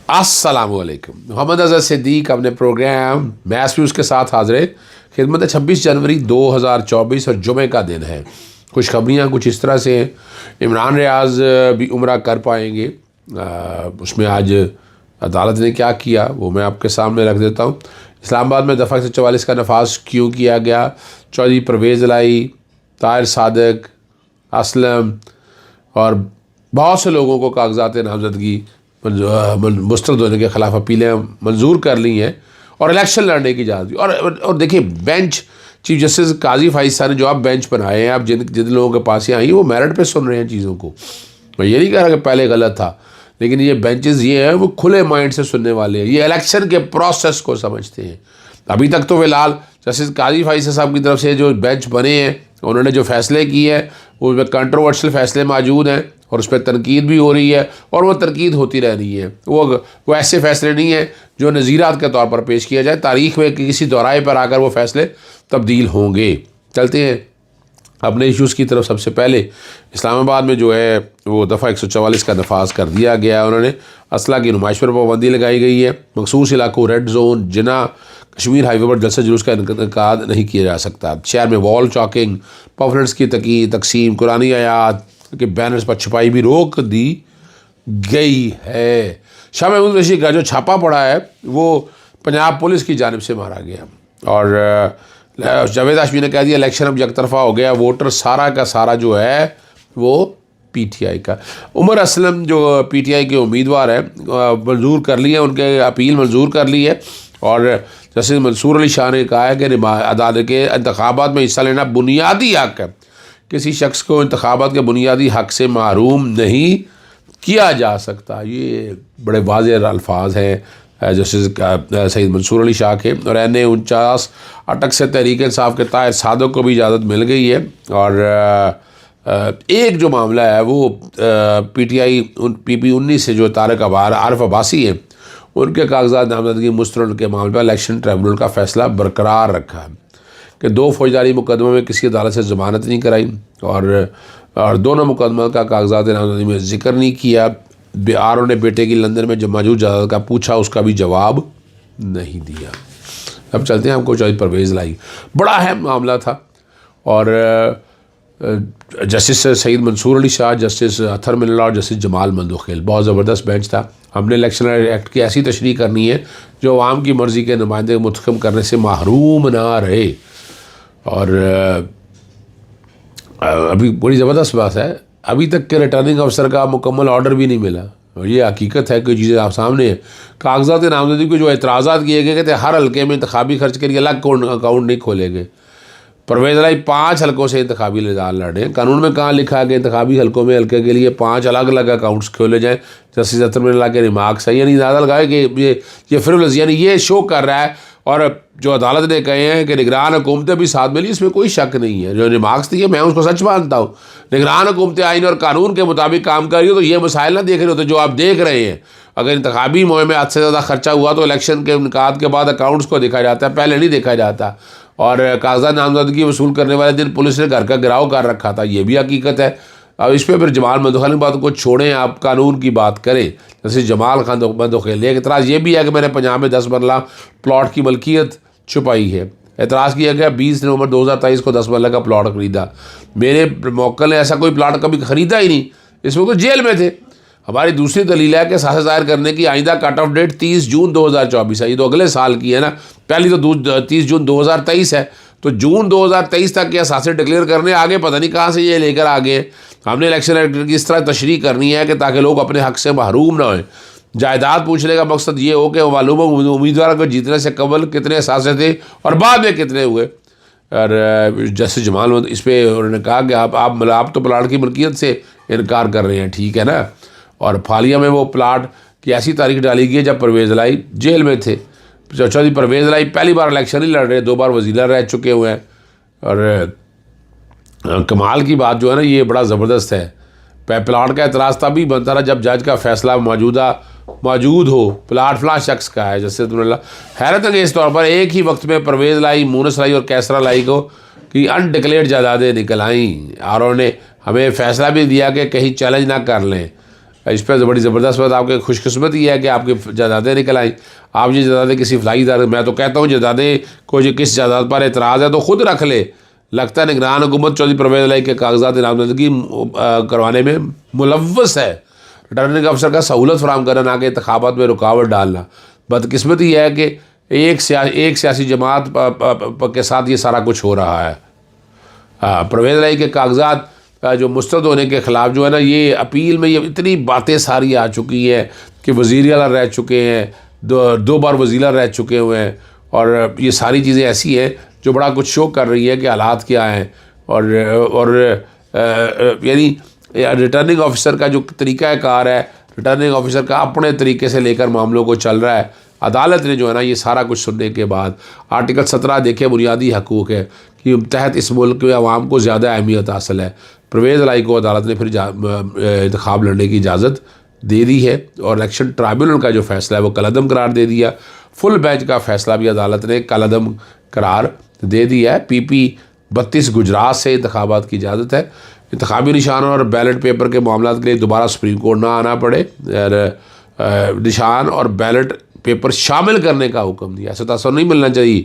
अस्सलामुअलैकुम। मोहम्मद अज़हर सिद्दीक अपने programme match news के साथ हाजिर खिदमत है। 26 जनवरी 2024 और जुमे का दिन है। खुशखबरियाँ कुछ इस तरह से हैं। इमरान रियाज भी उम्रा कर पाएंगे। उसमें आज अदालत ने क्या किया वो मैं आपके सामने रख देता हूँ। इस्लामाबाद में दफ़ा 144 का नफाज क्यों किया गया? चौधरी परवेज़ लाई, ताहिर सादिक, असलम और बहुत से लोगों को कागजात नामजदगी मुस्तरद होने के ख़िलाफ़ अपीलें मंजूर कर ली हैं और इलेक्शन लड़ने की इजाज़त दी। और देखिए, बेंच चीफ जस्टिस काजी फाइज साहब ने जो आप बेंच बनाए हैं, आप जिन लोगों के पास यहाँ आई वो मेरिट पे सुन रहे हैं चीज़ों को। मैं ये नहीं कह रहा कि पहले गलत था, लेकिन ये बेंचेस ये हैं वो खुले माइंड से सुनने वाले हैं, ये इलेक्शन के प्रोसेस को समझते हैं। अभी तक तो फिलहाल जस्टिस काजी फाइज साहब की तरफ से जो बेंच बने हैं, उन्होंने जो फैसले किए हैं उसमें कंट्रोवर्शियल फैसले मौजूद हैं और उस पर तनकीद भी हो रही है और वो तनकीद होती रह रही है। वो ऐसे फैसले नहीं हैं जो नज़ीरात के तौर पर पेश किया जाए। तारीख़ में किसी दौराए पर आकर वो फैसले तब्दील होंगे। चलते हैं अपने इश्यूज़ की तरफ। सबसे पहले इस्लामाबाद में जो है वो दफ़ा 144 का नफाज कर दिया गया। उन्होंने असला की नुमाइश पर पाबंदी लगाई गई है। मखसूस इलाकों रेड जोन, जिना, कश्मीर हाईवे पर जलसा जुलूस का इनकाद नहीं किया जा सकता। शहर में वॉल चॉकिंग, पॉपलेट्स की तकसीम, कुरानी आयात के बैनर्स पर छपाई भी रोक दी गई है। शाह महमूद रशीद का जो छापा पड़ा है वो पंजाब पुलिस की जानिब से मारा गया। और जावेद हाशमी ने कह दिया इलेक्शन अब यकतरफा हो गया, वोटर सारा का सारा जो है वो पीटीआई का। उमर असलम जो पीटीआई के उम्मीदवार हैं मंजूर कर ली है, उनके अपील मंजूर कर ली है। और जस्टिस मंसूर अली शाह ने कहा है कि अदालत के इंतखाबात में हिस्सा लेना बुनियादी हक है, किसी शख्स को इंतखाबात के बुनियादी हक से महरूम नहीं किया जा सकता। ये बड़े वाज़ेह अल्फाज हैं जस्टिस सईद मंसूर अली शाह के। और NA 49 अटक से तहरीक इंसाफ के ताहिर सादिक को भी इजाज़त मिल गई है। और एक जो मामला है वो PTI PP 19 से जो तारिक आरिफ अब्बासी हैं उनके कागजात नामजदगी मुस्तरद के मामले पर इलेक्शन ट्रिब्यूनल का फैसला बरकरार रखा है कि 2 फौजदारी मुकदमे में किसी अदालत से ज़मानत नहीं कराई और दोनों मुकदमा का कागजात नामजदगी में जिक्र नहीं किया। RO ने बेटे की लंदन में जब मौजूद जजात का पूछा, उसका भी जवाब नहीं दिया। अब चलते हैं हमको चौधरी परवेज़ लाई, बड़ा अहम मामला था। और जस्टिस सईद मंसूर अली शाह, जस्टिस अथर मिल्ला और जस्टिस जमाल मंदोखेल, बहुत ज़बरदस्त बेंच था। हमने इलेक्शन एक्ट की ऐसी तशरीह करनी है जो अवाम की मर्ज़ी के नुमाइंदे मुंतखब करने से महरूम ना रहे। और अभी बड़ी ज़बरदस्त बात है, अभी तक के रिटर्निंग अफसर का मुकम्मल ऑर्डर भी नहीं मिला। और ये हकीकत है कि चीज़ें आप सामने हैं। कागजात नामजदगी को जो एतराज़ात किए गए थे, हर हल्के में इंतखाबी खर्च के लिए अलग अकाउंट नहीं खोले गए। परवेज़ लाई 5 हल्कों से इंतखाबी निज़ाम लड़े। कानून में कहाँ लिखा है कि इंतखाबी हल्कों में हल्के के लिए 5 अलग अलग अकाउंट्स खोले जाएँ? जस्टिस अतर मिल्ला के रिमार्क्स है, यानी अंदाज़ा लगाए कि ये फ्रिवलेस, यानी ये शो कर रहा है। और जो अदालत ने कहे हैं कि निगरान हुकूमतें भी साथ मिली, इसमें कोई शक नहीं है। जो रिमार्क्स दिए मैं उसको सच मानता हूँ। निगरान हुकूमतें आइन और कानून के मुताबिक काम कर रही हो तो ये मसाइल ना देख रहे होते जो आप देख रहे हैं। अगर इंतखाबी मुहिम में हद से ज़्यादा खर्चा हुआ तो इलेक्शन के इनकाद के बाद अकाउंट्स को देखा जाता है, पहले नहीं देखा जाता। और कागजात नामजदगी वसूल करने वाले दिन पुलिस ने घर का गिराव कर रखा था, ये भी हकीकत है। अब इस पर फिर जमाल मंदोखेल की बात को छोड़ें, आप कानून की बात करें। जैसे जमाल मंदोखेल, एक एतराज़ ये भी है कि मैंने पंजाब में 10 मरला प्लॉट की मलकियत छुपाई है। एतराज़ किया गया 20 नवंबर 2023 को 10 मरला का प्लॉट खरीदा। मेरे मौक्कल ने ऐसा कोई प्लॉट कभी ख़रीदा ही नहीं, इस वक्त तो जेल में थे। हमारी दूसरी दलील है कि साज़ ज़ाहिर करने की आइंदा कट ऑफ डेट 30 जून 2024 है। ये तो अगले साल की है ना, पहली तो 30 जून 2023 है, तो जून 2023 तक के असासे डिक्लेयर करने आगे पता नहीं कहाँ से ये लेकर आ गए। हमने इलेक्शन एक्ट की इस तरह तशरीह करनी है कि ताकि लोग अपने हक़ से महरूम ना हों। जायदाद पूछने का मकसद ये हो कि मालूम हो उम्मीदवार को जीतने से कबल कितने असासे थे और बाद में कितने हुए। और जस्टिस जमाल इस पर उन्होंने कहा कि आप तो प्लाट की मलकियत से इनकार कर रहे हैं, ठीक है ना। और फालिया में वो प्लाट की ऐसी तारीख डाली गई जब परवेज़ लाई जेल में थे। चौधरी परवेज़ लाई पहली बार इलेक्शन ही लड़ रहे, 2 बार वज़ीर रह चुके हुए हैं। और कमाल की बात जो है ना, ये बड़ा ज़बरदस्त है। प्लाट का एतराज़ तभी बनता रहा जब जज का फैसला मौजूद हो, प्लाट फलां शख्स का है। जैसे तुमने हैरत अंगेज़ तौर पर एक ही वक्त में परवेज़ लाई, मूनस लाई और कैसरा लाई को कि अनडिक्लेयर्ड जायदादें निकल आईं। RO ने हमें फ़ैसला भी दिया कि कहीं चैलेंज ना कर लें। इस पर बड़ी ज़बरदस्त बात, आपकी खुशकिस्मती है कि आपकी जायदादें निकल आई। आप ये जायदादें किसी फलाई इदारे, मैं तो कहता हूँ जायदादें को जो किस जायदाद पर एतराज़ है तो ख़ुद रख ले। लगता है निगरान हुकूमत चौधरी परवेज़ इलाही के कागजात नामजदगी करवाने में मुलव्वस है। रिटर्निंग अफसर का सहूलत फराम करना, ना कि इंतखाबात में रुकावट डालना। बदकिस्मती है कि एक सियासी जमात के साथ ये सारा कुछ हो रहा है। परवेज़ इलाही के कागजात जो मुस्तरद होने के ख़िलाफ़ जो है ना, ये अपील में ये इतनी बातें सारी आ चुकी हैं कि वज़ीर आला रह चुके हैं, दो बार वज़ीर आला रह चुके हुए हैं, और ये सारी चीज़ें ऐसी हैं जो बड़ा कुछ शो कर रही है कि हालात क्या हैं। और यानी रिटर्निंग ऑफिसर का जो तरीक़ा कार है, रिटर्निंग ऑफिसर का अपने तरीके से लेकर मामलों को चल रहा है। अदालत ने जो है ना ये सारा कुछ सुनने के बाद आर्टिकल 17 देखे बुनियादी हकूक़ है कि तहत इस मुल्क के अवाम को ज़्यादा अहमियत हासिल है। परवेज़ इलाही को अदालत ने फिर इंतखाब लड़ने की इजाज़त दे दी है, और इलेक्शन ट्राइब्यूनल का जो फ़ैसला है वो कलअदम करार दे दिया। फुल बेंच का फ़ैसला भी अदालत ने कलअदम करार दे दिया है। PP 32 गुजरात से इंतखाबात की इजाज़त है। इंतखाबी निशान और बैलेट पेपर के मामला के लिए दोबारा सुप्रीम कोर्ट ना आना पड़े, और निशान और बैलेट पेपर शामिल करने का हुक्म दिया। ऐसा तसव्वुर नहीं मिलना चाहिए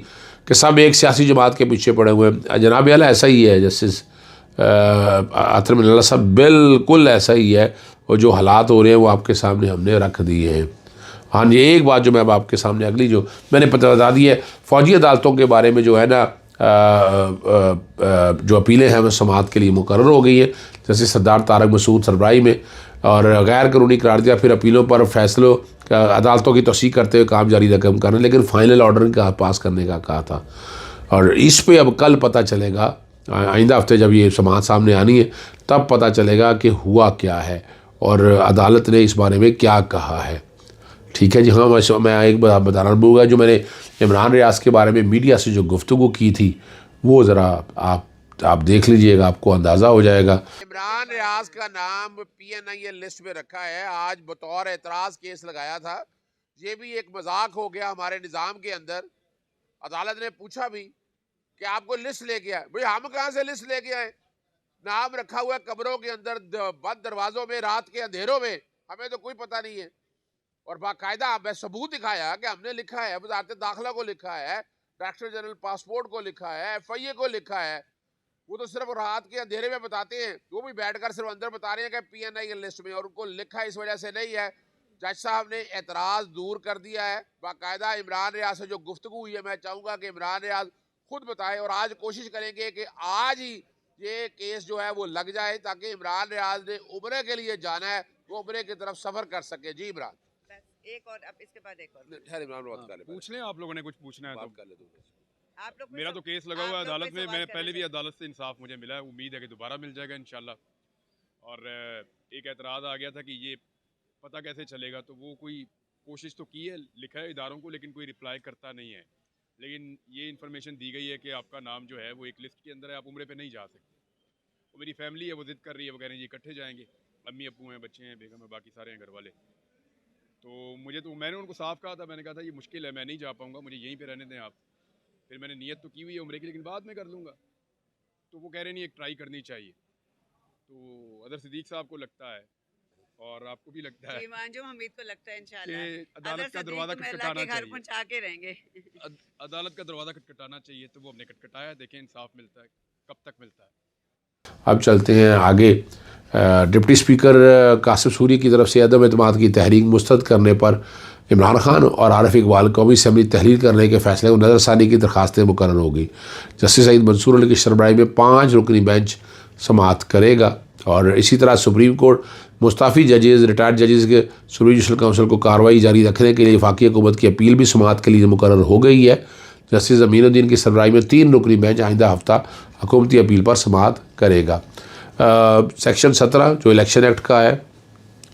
कि सब एक सियासी जमात के पीछे पड़े हुए हैं। जनाब आला ऐसा ही है, जस्टिस आतर मिल्ला साहब, बिल्कुल ऐसा ही है। और जो हालात हो रहे हैं वो आपके सामने हमने रख दिए हैं। हाँ, ये एक बात जो मैं अब आपके सामने अगली जो मैंने पता बता दी है, फ़ौजी अदालतों के बारे में जो है ना जो अपीलें हैं वो समाअत के लिए मुकर्रर हो गई है, जैसे सरदार तारक मसूद सरबराही में, और गैर कानूनी करार दिया। फिर अपीलों पर फैसलों अदालतों की तौसीक़ करते हुए काम जारी रकम करना, लेकिन फ़ाइनल ऑर्डर का पास करने का कहा था। और इस पे अब कल पता चलेगा, आइंदा हफ्ते जब ये समाअत सामने आनी है तब पता चलेगा कि हुआ क्या है और अदालत ने इस बारे में क्या कहा है। ठीक है जी। हाँ, मैं एक बात बताना भूलूँगा, जो मैंने इमरान रियाज़ के बारे में मीडिया से जो गुफ्तगू की थी वो ज़रा आप देख लीजिएगा, आपको अंदाज़ा हो जाएगा। इमरान रियाज़ का नाम PNI लिस्ट में रखा है। आज बतौर एतराज़ केस लगाया था। ये भी एक मजाक हो गया हमारे निज़ाम के अंदर। अदालत ने पूछा भी कि आपको लिस्ट लेके आए। भाई हम कहाँ से लिस्ट लेके आए? नाम रखा हुआ है कब्रों के अंदर, बंद दरवाजों में, रात के अंधेरों में, हमें तो कोई पता नहीं है। और बाकायदा मैं सबूत दिखाया कि हमने लिखा है, वज़ारत दाखिला को लिखा है, डायरेक्टर जनरल पासपोर्ट को लिखा है, FIA को लिखा है। वो तो सिर्फ रात के अंधेरे में बताते हैं, वो भी बैठकर सिर्फ अंदर बता रहे हैं कि PNI लिस्ट में, और उनको लिखा इस वजह से नहीं है। जज साहब ने एतराज़ दूर कर दिया है। बाकायदा इमरान रियाज़ से जो गुफ्तगू हुई है, मैं चाहूँगा कि इमरान रियाज़ खुद बताए, और आज कोशिश करेंगे कि आज ही ये केस जो है वो लग जाए, ताकि इमरान रियाज़ ने उम्रे के लिए जाना है, वो उम्रे की तरफ सफ़र कर सके। जी इमरान, एक और, अब इसके बाद एक और इमरान बात कर ले, पूछ लें। आप लोगों ने कुछ पूछना है बात तो कर ले। आप लोग मेरा तो केस लगा हुआ है अदालत में। मैं पहले भी अदालत से इंसाफ मुझे मिला है, उम्मीद है कि दोबारा मिल जाएगा इंशाल्लाह। और एक एतराज़ आ गया था कि ये पता कैसे चलेगा, तो वो कोई कोशिश तो की है, लिखा है इदारों को, लेकिन कोई रिप्लाई करता नहीं है। लेकिन ये इन्फॉर्मेशन दी गई है कि आपका नाम जो है वो एक लिस्ट के अंदर है, आप उम्रे पे नहीं जा सकते। वो मेरी फैमिली है, वो ज़िद कर रही है, वो कह रहे हैं ये इकट्ठे जाएंगे, अम्मी अब्बू हैं, बच्चे हैं, बेगम है, बाकी सारे हैं घर वाले। तो मैंने उनको साफ कहा था, मैंने कहा था ये मुश्किल है, मैं नहीं जा पाऊँगा, मुझे यहीं पे रहने दें आप। फिर मैंने नीयत तो की हुई है उम्रे की, लेकिन बाद में कर लूँगा। तो वो कह रहे नहीं, एक ट्राई करनी चाहिए। तो अदर सिद्दीक साहब को लगता है और आपको भी लगता है, जो हमीद को लगता है इंशाल्लाह कि अदालत का दरवाज़ा खटखटाना घर चाहिए, पहुंचा के रहेंगे। अदालत का दरवाज़ा खटखटाना चाहिए। तो वो हमने खटखटाया, देखें इंसाफ मिलता है, कब तक मिलता है। अब चलते हैं आगे। डिप्टी स्पीकर कासिम सूरी की तरफ से अदम एतमाद की तहरीक मुस्तरद करने पर इमरान खान और आरिफ इकबाल कौमी असम्बली तहलील करने के फैसले को नज़रसानी की दरखास्तें मुकर्रर होगी। जस्टिस सईद मंसूर अली की सरबराही में 5 रुकनी बेंच समाअत करेगा। और इसी तरह सुप्रीम कोर्ट मुस्ताफ़ी जजेज़, रिटायर्ड जजेज़ के सुप्रीम जुडिशल काउंसिल को कार्रवाई जारी रखने के लिए वफाकी हुकूमत की अपील भी समाअत के लिए मुकर्रर हो गई है। जस्टिस अमीनुद्दीन की सरबराही में 3 रुकनी बेंच आइंदा हफ्ता हुकूमती अपील पर समाअत करेगा। सेक्शन 17 जो इलेक्शन एक्ट का है,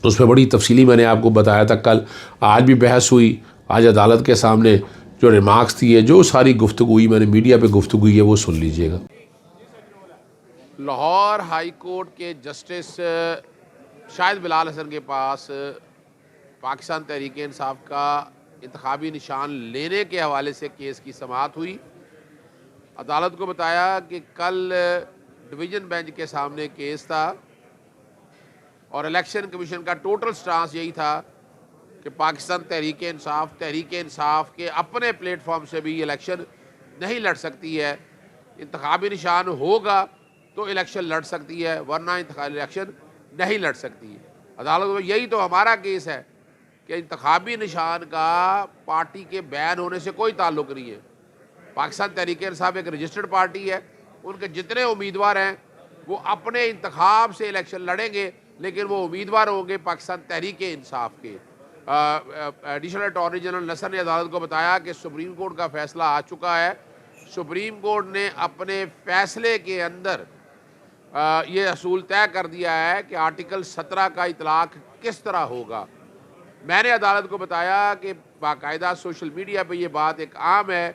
उसमें बड़ी तफसीली मैंने आपको बताया था कल। आज भी बहस हुई, आज अदालत के सामने जो रिमार्क्स दिए, जो सारी गुफ्तगू हुई, मैंने मीडिया पे गुफ्तगू हुई है, वो सुन लीजिएगा। लाहौर हाई कोर्ट के जस्टिस शाहिद बिलाल हसन के पास पाकिस्तान तहरीक इंसाफ का इंतखाबी निशान लेने के हवाले से केस की समाअत हुई। अदालत को बताया कि कल डिवीज़न बेंच के सामने केस था और इलेक्शन कमीशन का टोटल स्टांस यही था कि पाकिस्तान तहरीक इंसाफ के अपने प्लेटफॉर्म से भी इलेक्शन नहीं लड़ सकती है। इंतखाबी निशान होगा तो इलेक्शन लड़ सकती है, वरना इलेक्शन नहीं लड़ सकती है। अदालत में यही तो हमारा केस है कि इंतखाबी निशान का पार्टी के बैन होने से कोई ताल्लुक़ नहीं है। पाकिस्तान तहरीक इंसाफ एक रजिस्टर्ड पार्टी है, उनके जितने उम्मीदवार हैं वो अपने इंतखाब से इलेक्शन लड़ेंगे, लेकिन वो उम्मीदवार होंगे पाकिस्तान तहरीक इंसाफ के। एडिशनल अटॉर्नी जनरल नसर ने अदालत को बताया कि सुप्रीम कोर्ट का फैसला आ चुका है। सुप्रीम कोर्ट ने अपने फैसले के अंदर ये असूल तय कर दिया है कि आर्टिकल 17 का इतलाक़ किस तरह होगा। मैंने अदालत को बताया कि बाकायदा सोशल मीडिया पे ये बात एक आम है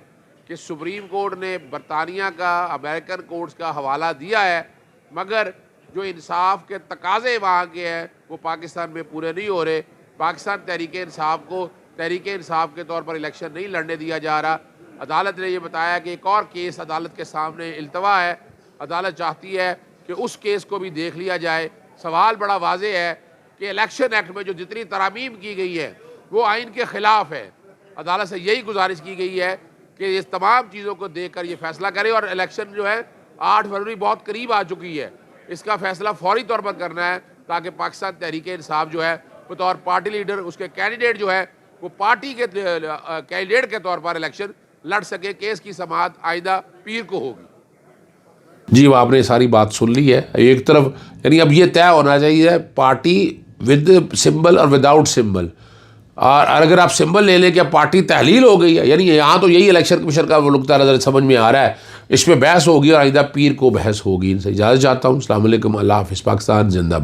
कि सुप्रीम कोर्ट ने बरतानिया का, अमेरिकन कोर्ट्स का हवाला दिया है, मगर जो इंसाफ के तकाजे वहाँ के हैं वो पाकिस्तान में पूरे नहीं हो रहे। पाकिस्तान तहरीक इंसाफ को तहरीक इंसाफ के तौर पर इलेक्शन नहीं लड़ने दिया जा रहा। अदालत ने ये बताया कि एक और केस अदालत के सामने इल्तवा है, अदालत चाहती है कि उस केस को भी देख लिया जाए। सवाल बड़ा वाज़ेह है कि इलेक्शन एक्ट में जो जितनी तरामीम की गई है वो आइन के ख़िलाफ़ है। अदालत से यही गुजारिश की गई है कि इस तमाम चीज़ों को देख कर ये फैसला करे, और इलेक्शन जो है 8 फरवरी बहुत करीब आ चुकी है, इसका फैसला फौरी तौर पर करना है ताकि पाकिस्तान तहरीक इंसाफ जो है बतौर पार्टी लीडर, उसके कैंडिडेट जो है वो पार्टी के कैंडिडेट के तौर पर इलेक्शन लड़ सके। केस की समाअत आइंदा पीर को होगी। जी, वो आपने सारी बात सुन ली है। एक तरफ यानी अब ये तय होना चाहिए पार्टी विद सिंबल और विदाउट सिंबल, और अगर आप सिंबल ले लें कि पार्टी तहलील हो गई है, यानी यहाँ तो यही इलेक्शन कमीशन का नुक्ता नज़र समझ में आ रहा है, इस पर बहस होगी और आइंदा पीर को बहस होगी। इनसे इजाज़त चाहता हूँ। अस्सलाम वालेकुम, अल्लाह हाफ़िज़, पाकिस्तान जिंदाबाद।